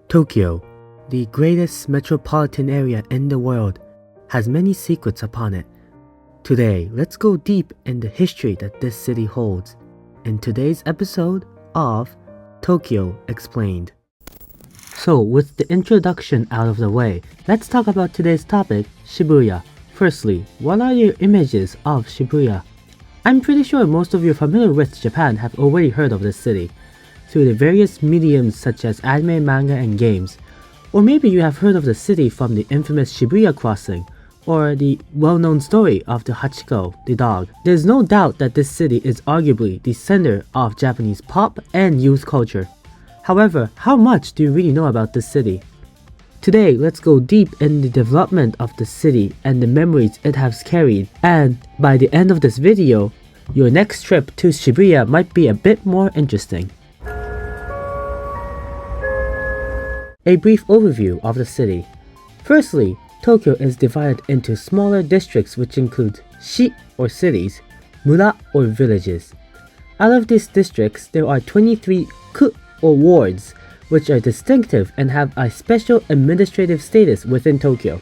Tokyo, the greatest metropolitan area in the world, has many secrets upon it. Today, let's go deep in the history that this city holds in today's episode of Tokyo Explained. So, with the introduction out of the way, let's talk about today's topic, Shibuya. Firstly, what are your images of Shibuya? I'm pretty sure most of you familiar with Japan have already heard of this city through the various mediums such as anime, manga, and games. Or maybe you have heard of the city from the infamous Shibuya crossing, or the well-known story of the Hachiko, the dog. There's no doubt that this city is arguably the center of Japanese pop and youth culture. However, how much do you really know about this city? Today, let's go deep in the development of the city and the memories it has carried, and by the end of this video, your next trip to Shibuya might be a bit more interesting. A brief overview of the city. Firstly, Tokyo is divided into smaller districts which include shi or cities, mura or villages. Out of these districts, there are 23 ku or wards, which are distinctive and have a special administrative status within Tokyo.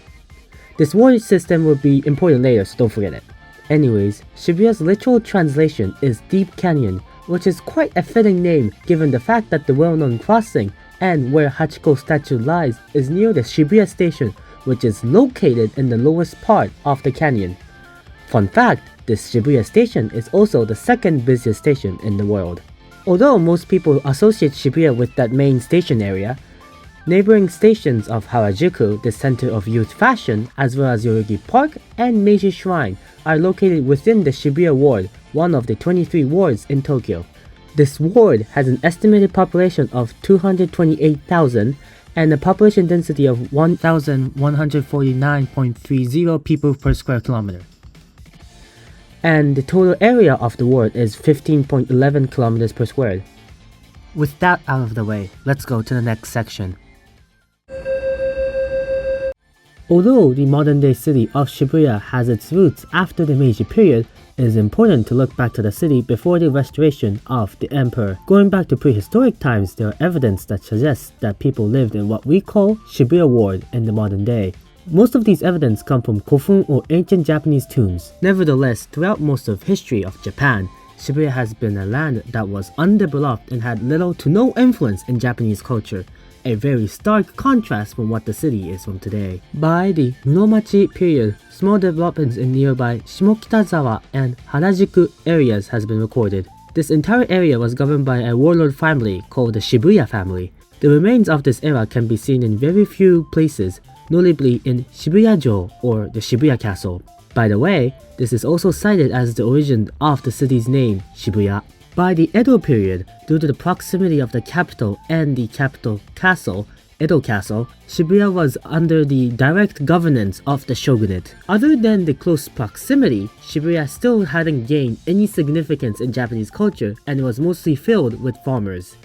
This ward system will be important later, so don't forget it. Anyways, Shibuya's literal translation is Deep Canyon, which is quite a fitting name given the fact that the well-known crossing and where Hachiko statue lies is near the Shibuya station, which is located in the lowest part of the canyon. Fun fact, this Shibuya station is also the second busiest station in the world. Although most people associate Shibuya with that main station area, neighboring stations of Harajuku, the center of youth fashion, as well as Yoyogi Park and Meiji Shrine are located within the Shibuya ward, one of the 23 wards in Tokyo. This ward has an estimated population of 228,000 and a population density of 1,149.30 people per square kilometer. And the total area of the ward is 15.11 kilometers per square. With that out of the way, let's go to the next section. Although the modern-day city of Shibuya has its roots after the Meiji period, it is important to look back to the city before the restoration of the emperor. Going back to prehistoric times, there are evidence that suggests that people lived in what we call Shibuya Ward in the modern day. Most of these evidence come from kofun or ancient Japanese tombs. Nevertheless, throughout most of history of Japan, Shibuya has been a land that was undeveloped and had little to no influence in Japanese culture, a very stark contrast from what the city is from today. By the Muromachi period, small developments in nearby Shimokitazawa and Harajuku areas has been recorded. This entire area was governed by a warlord family called the Shibuya family. The remains of this era can be seen in very few places, notably in Shibuya-jo or the Shibuya Castle. By the way, this is also cited as the origin of the city's name, Shibuya. By the Edo period, due to the proximity of the capital and the capital castle, Edo Castle, Shibuya was under the direct governance of the shogunate. Other than the close proximity, Shibuya still hadn't gained any significance in Japanese culture and was mostly filled with farmers.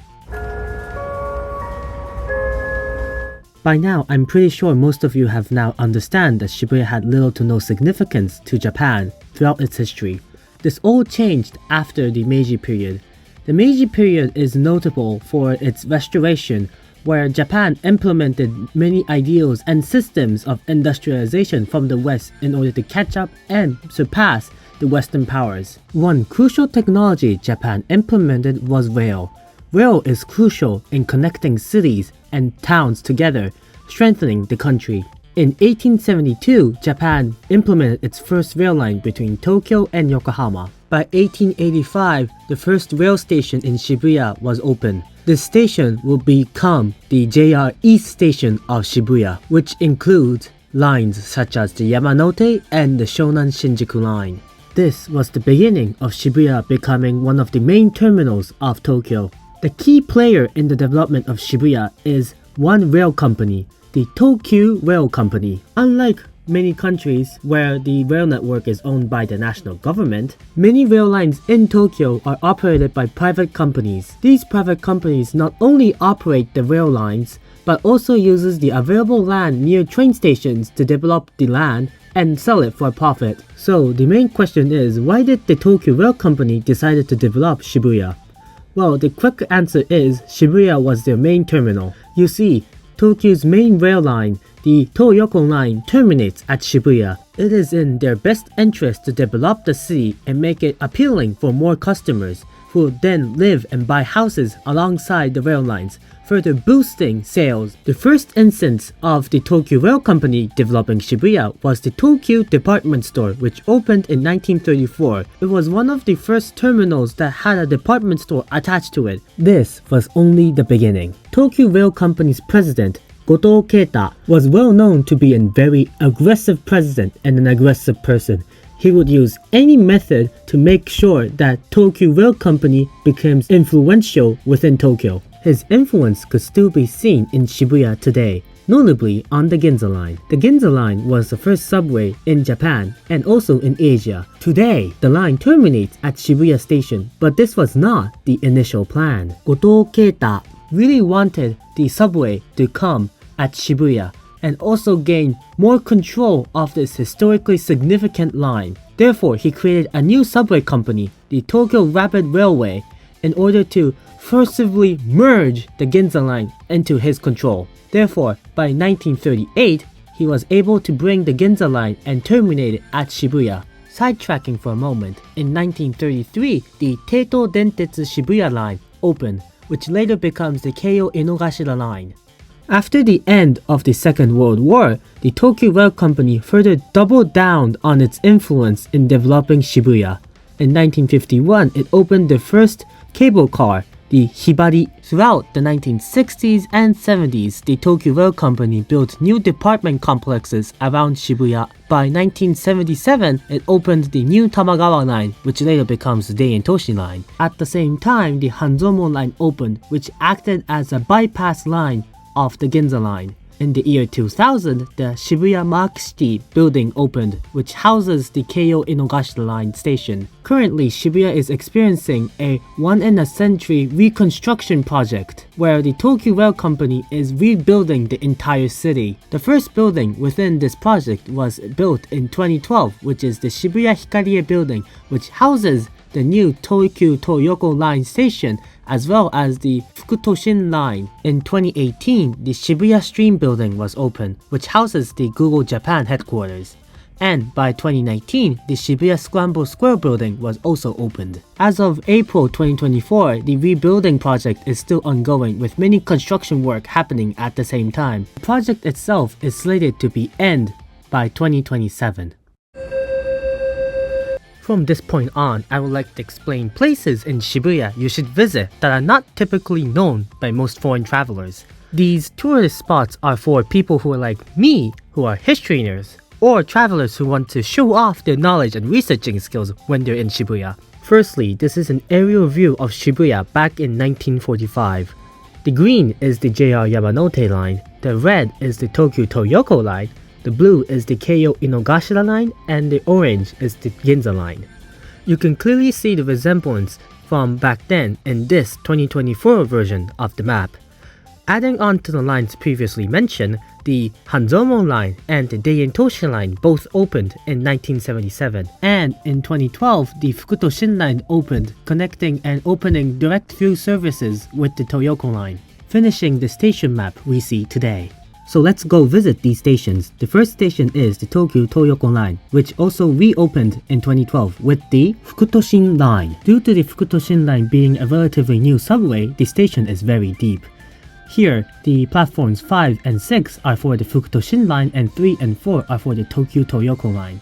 By now, I'm pretty sure most of you have now understand that Shibuya had little to no significance to Japan throughout its history. This all changed after the Meiji period. The Meiji period is notable for its restoration, where Japan implemented many ideals and systems of industrialization from the West in order to catch up and surpass the Western powers. One crucial technology Japan implemented was rail. Rail is crucial in connecting cities and towns together, strengthening the country. In 1872, Japan implemented its first rail line between Tokyo and Yokohama. By 1885, the first rail station in Shibuya was opened. This station will become the JR East Station of Shibuya, which includes lines such as the Yamanote and the Shonan Shinjuku line. This was the beginning of Shibuya becoming one of the main terminals of Tokyo. The key player in the development of Shibuya is one rail company, the Tokyu Rail Company. Unlike many countries where the rail network is owned by the national government, many rail lines in Tokyo are operated by private companies. These private companies not only operate the rail lines, but also uses the available land near train stations to develop the land and sell it for a profit. So the main question is, why did the Tokyu Rail Company decide to develop Shibuya? Well, the quick answer is Shibuya was their main terminal. You see, Tokyo's main rail line, the Toyoko line, terminates at Shibuya. It is in their best interest to develop the city and make it appealing for more customers, who will then live and buy houses alongside the rail lines, further boosting sales. The first instance of the Tokyu Rail Company developing Shibuya was the Tokyu department store, which opened in 1934. It was one of the first terminals that had a department store attached to it. This was only the beginning. Tokyu Rail Company's president, Goto Keita, was well known to be a very aggressive president and an aggressive person. He would use any method to make sure that Tokyu Rail Company becomes influential within Tokyo. His influence could still be seen in Shibuya today, notably on the Ginza line. The Ginza line was the first subway in Japan and also in Asia. Today, the line terminates at Shibuya Station, but this was not the initial plan. Goto Keita really wanted the subway to come at Shibuya and also gain more control of this historically significant line. Therefore, he created a new subway company, the Tokyo Rapid Railway, in order to forcibly merge the Ginza line into his control. Therefore, by 1938, he was able to bring the Ginza line and terminate it at Shibuya. Sidetracking for a moment, in 1933, the Teito Dentetsu Shibuya line opened, which later becomes the Keio Inogashira line. After the end of the Second World War, the Tokyu Rail Company further doubled down on its influence in developing Shibuya. In 1951, it opened the first cable car, the Hibari. Throughout the 1960s and 70s, the Tokyu Rail Company built new department complexes around Shibuya. By 1977, it opened the new Tamagawa line, which later becomes the Deientoshi line. At the same time, the Hanzomo line opened, which acted as a bypass line of the Ginza line. In the year 2000, the Shibuya Makishiki building opened, which houses the Keio Inogashira line station. Currently, Shibuya is experiencing a one-in-a-century reconstruction project, where the Tokyu Rail Company is rebuilding the entire city. The first building within this project was built in 2012, which is the Shibuya Hikarie building, which houses the new Tokyu Toyoko line station, as well as the Fukutoshin line. In 2018, the Shibuya Stream building was opened, which houses the Google Japan headquarters. And by 2019, the Shibuya Scramble Square building was also opened. As of April 2024, the rebuilding project is still ongoing, with many construction work happening at the same time. The project itself is slated to be end by 2027. From this point on, I would like to explain places in Shibuya you should visit that are not typically known by most foreign travelers. These tourist spots are for people who are like me, who are history nerds, or travelers who want to show off their knowledge and researching skills when they're in Shibuya. Firstly, this is an aerial view of Shibuya back in 1945. The green is the JR Yamanote line, the red is the Tokyu Toyoko line, the blue is the Keio Inogashira line, and the orange is the Ginza line. You can clearly see the resemblance from back then in this 2024 version of the map. Adding on to the lines previously mentioned, the Hanzomo line and the Deientoshi line both opened in 1977, and in 2012 the Fukutoshin line opened, connecting and opening direct through services with the Toyoko line, finishing the station map we see today. So let's go visit these stations. The first station is the Tokyu Toyoko line, which also reopened in 2012 with the Fukutoshin line. Due to the Fukutoshin line being a relatively new subway, the station is very deep. Here, the platforms 5 and 6 are for the Fukutoshin line and 3 and 4 are for the Tokyu Toyoko line.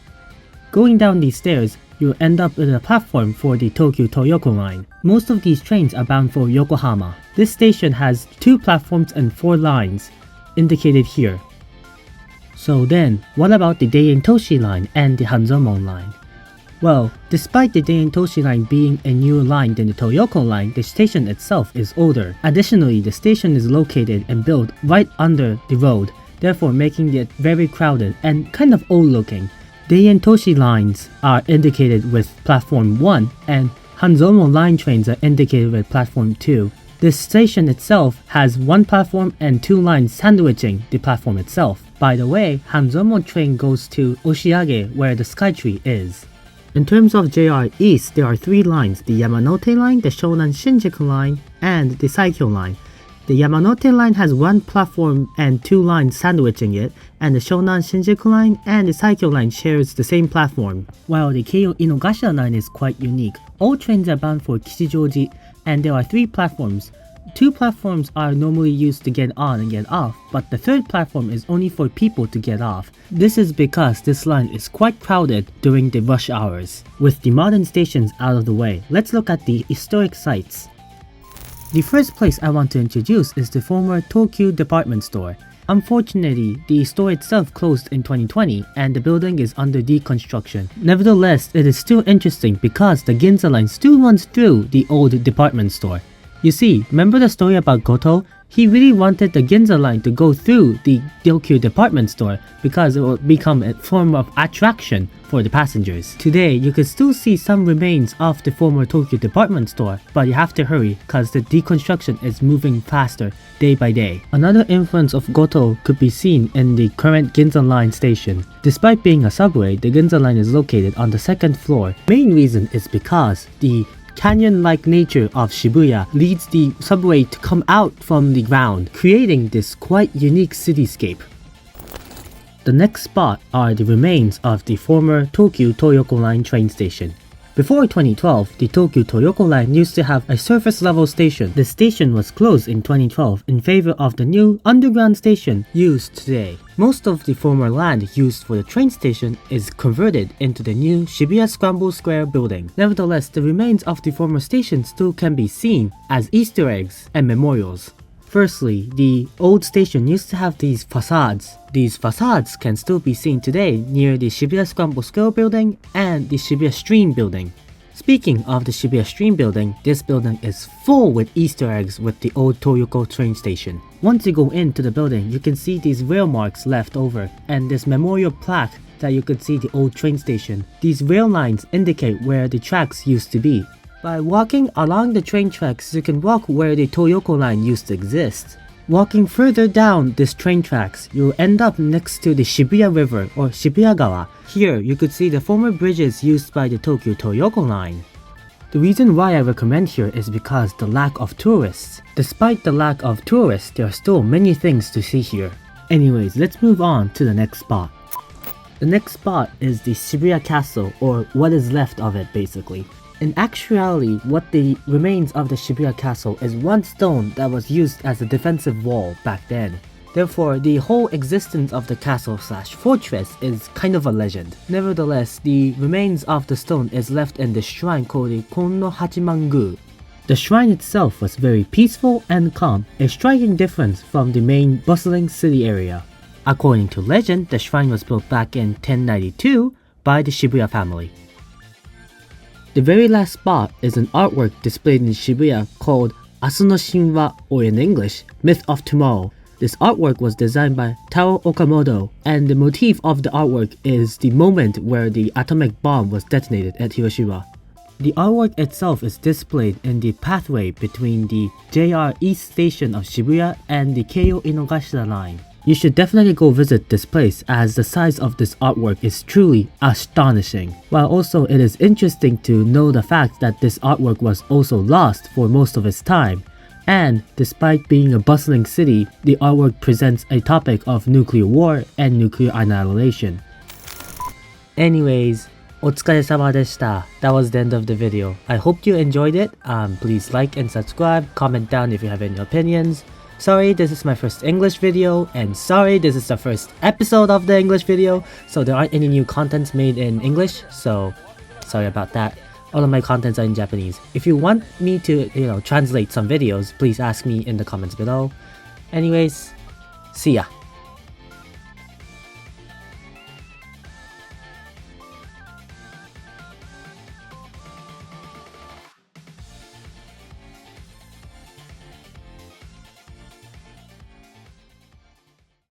Going down these stairs, you'll end up with a platform for the Tokyu Toyoko line. Most of these trains are bound for Yokohama. This station has 2 platforms and 4 lines, indicated here. So then, what about the Deientoshi line and the Hanzomo line? Well, despite the Deientoshi line being a newer line than the Toyoko line, the station itself is older. Additionally, the station is located and built right under the road, therefore making it very crowded and kind of old looking. Deientoshi lines are indicated with platform 1 and Hanzomo line trains are indicated with platform 2. This station itself has 1 platform and 2 lines sandwiching the platform itself. By the way, Hanzomo train goes to Oshiage, where the Skytree is. In terms of JR East, there are 3 lines, the Yamanote line, the Shonan Shinjuku line, and the Saikyo line. The Yamanote line has one platform and two lines sandwiching it, and the Shonan Shinjuku line and the Saikyo line shares the same platform. While the Keio Inogashira line is quite unique, all trains are bound for Kishijoji, and there are 3 platforms. 2 platforms are normally used to get on and get off, but the 3rd platform is only for people to get off. This is because this line is quite crowded during the rush hours. With the modern stations out of the way, let's look at the historic sites. The first place I want to introduce is the former Tokyu department store. Unfortunately, the store itself closed in 2020 and the building is under deconstruction. Nevertheless, it is still interesting because the Ginza line still runs through the old department store. You see, remember the story about Goto? He really wanted the Ginza line to go through the Tokyu department store because it will become a form of attraction for the passengers. Today, you can still see some remains of the former Tokyu department store, but you have to hurry because the deconstruction is moving faster day by day. Another influence of Goto could be seen in the current Ginza line station. Despite being a subway, the Ginza line is located on the 2nd floor. Main reason is because the canyon-like nature of Shibuya leads the subway to come out from the ground, creating this quite unique cityscape. The next spot are the remains of the former Tokyu Toyoko line train station. Before 2012, the Tokyu Toyoko line used to have a surface-level station. The station was closed in 2012 in favor of the new underground station used today. Most of the former land used for the train station is converted into the new Shibuya Scramble Square building. Nevertheless, the remains of the former station still can be seen as Easter eggs and memorials. Firstly, the old station used to have these facades. These facades can still be seen today near the Shibuya Scramble Square building and the Shibuya Stream building. Speaking of the Shibuya Stream building, this building is full with Easter eggs with the old Toyoko train station. Once you go into the building, you can see these rail marks left over and this memorial plaque that you can see the old train station. These rail lines indicate where the tracks used to be. By walking along the train tracks, you can walk where the Toyoko line used to exist. Walking further down this train tracks, you'll end up next to the Shibuya River or Shibuya-gawa. Here, you could see the former bridges used by the Tokyu Toyoko line. The reason why I recommend here is because the lack of tourists. Despite the lack of tourists, there are still many things to see here. Anyways, let's move on to the next spot. The next spot is the Shibuya Castle, or what is left of it basically. In actuality, what the remains of the Shibuya Castle is one stone that was used as a defensive wall back then. Therefore, the whole existence of the castle/fortress is kind of a legend. Nevertheless, the remains of the stone is left in the shrine called the Konno Hachimangu. The shrine itself was very peaceful and calm, a striking difference from the main bustling city area. According to legend, the shrine was built back in 1092 by the Shibuya family. The very last spot is an artwork displayed in Shibuya called Asu no Shinwa, or in English, Myth of Tomorrow. This artwork was designed by Taro Okamoto, and the motif of the artwork is the moment where the atomic bomb was detonated at Hiroshima. The artwork itself is displayed in the pathway between the JR East Station of Shibuya and the Keio Inogashira line. You should definitely go visit this place as the size of this artwork is truly astonishing. While also it is interesting to know the fact that this artwork was also lost for most of its time. And despite being a bustling city, the artwork presents a topic of nuclear war and nuclear annihilation. Anyways, お疲れ様でした. That was the end of the video. I hope you enjoyed it. Please like and subscribe, comment down if you have any opinions. Sorry, this is my first English video, and sorry, this is the first episode of the English video, so there aren't any new contents made in English, so sorry about that. All of my contents are in Japanese. If you want me to, translate some videos, please ask me in the comments below. Anyways, see ya.